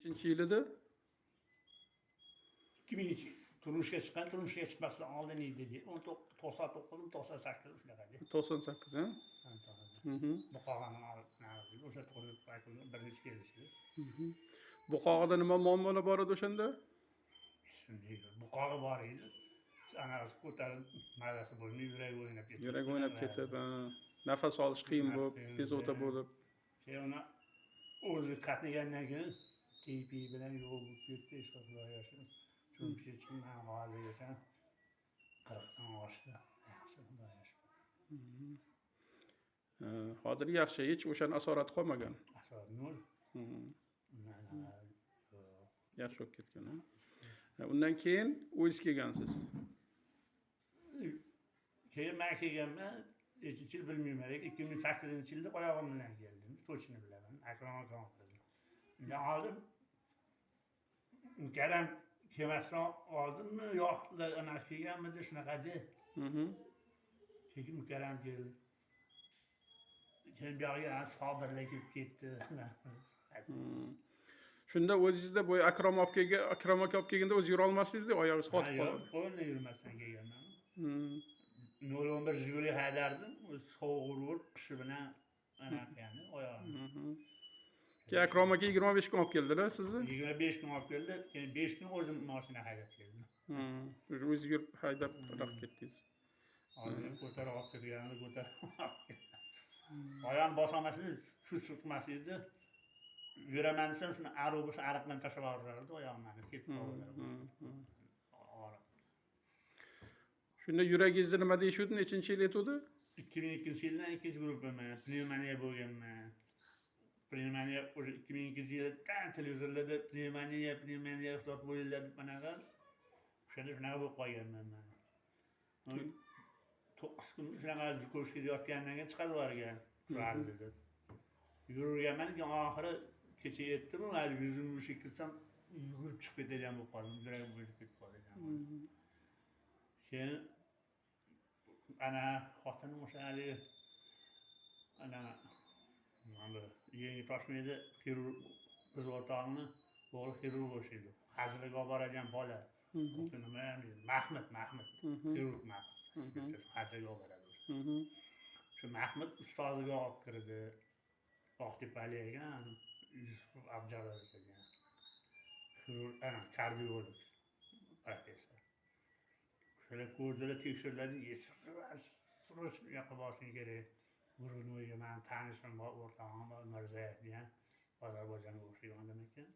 Nechinchi yil edi? 2002 turmushga chiqmasdan oldin edi. 99 98 shunaqa. 98 ha? Buqog'ani o'sha tug'ilib aytilgan bir necha kelishdi. Buqog'ida nima muammolar bor edi o'shanda? Buqog'i bor edi. Anasi ko'tarib mazasi bo'lmay Yurak o'ynab ketib, nafas olish qiyin bo'lib, bezovta bo'lib. Uni o'zi qatnagandan keyin TP bilan yo'q bo'lib ketdi, Xudo yoshim. Chunki hech kim ham hozirgacha 40 dan oshdi. Yaxshi, Xudo yoshim. Hozir yaxshi, hech o'shan asorati qolmagan. Asorat nol. Yaxshi bo'lib ketgan. Undan keyin o'zingiz kelgansiz. Keyin men kelganman, nechinchi yil bilmayman, 2008-yilda oyog'im bilan keldim, to'chini bilaman, akrom qildim. Undan oldin mukarram kelmasdan oldinmi, yo'qlar ana kelganmidi, shunaqadi. Keyin mukarram keldi. Keyin bu yoqqa Sobirlar kelib ketdi. Shunda o'zingizda bu Akrom aka olib kelganda o'zi yura olmasdingiz-da, oyog'ingiz qotib qoldi. Yo'q, qo'lni yurmasdan kelganman. 011 Jiguli haydardim, sovuq qishi bilan ana qilgani oyog'im. Keyin Akrom aka 25 kun olib keldilar sizni? 25 kun olib keldi, keyin 5 kun o'zim mashina haydab keldim. O'zingiz yurib haydab ketdingiz. Oldin ko'tarib olib ketganimda ko'tarib. Oyog'im bosolmasini shu chiqmas edi. Yuraman desam, shuni arobish ariq bilan tashlab yuborardi oyog'imni, ketib qoldi. Shunda yuragingizni nima deyishdi? Nechinchi yil etdi? 2002-yildan ikkinchi gruppaman, pnevmoniya bo'lganman. Pnevmoniya o'sha 2002-yilda televizorlarda pnevmoniya ehtiyot bo'linglar deb manaqa. O'shanda shunaqa bo'lib qolganman men. 9 kun shunaqa ko'rishga yotgandan keyin chiqarib yuborgan. Shulardi. Yurganman, keyin oxiri kecha yetdim, hali yuzimni o'sha kirsam yugurib chiqib ketadigan bo'lib qoldim. Yuragim bo'lib ketib qolgan. Keyin ana xotinim o'sha hali ana yangi Toshkentda xirurg qiz o'rtog'ini o'g'li xirurg o'shaydi. Hazilga olib boradigan bola. Nima ham deydi? Mahmud. Xirurg Mahmud. Hazilga olib boradi. Shu Mahmud ustoziga olib kirdi. Oqtepalik ekan, Yusuf Abjalov ekan. Xirurg, kardiolog professor. Shular ko'rdilar, tekshirdilar, sroch yoqqa borishing kerak. Burunbo'yga men tanishim bor, o'rtog'im bor, Mirzayev degan Ozarbayjonga o'xshagan odam ekan.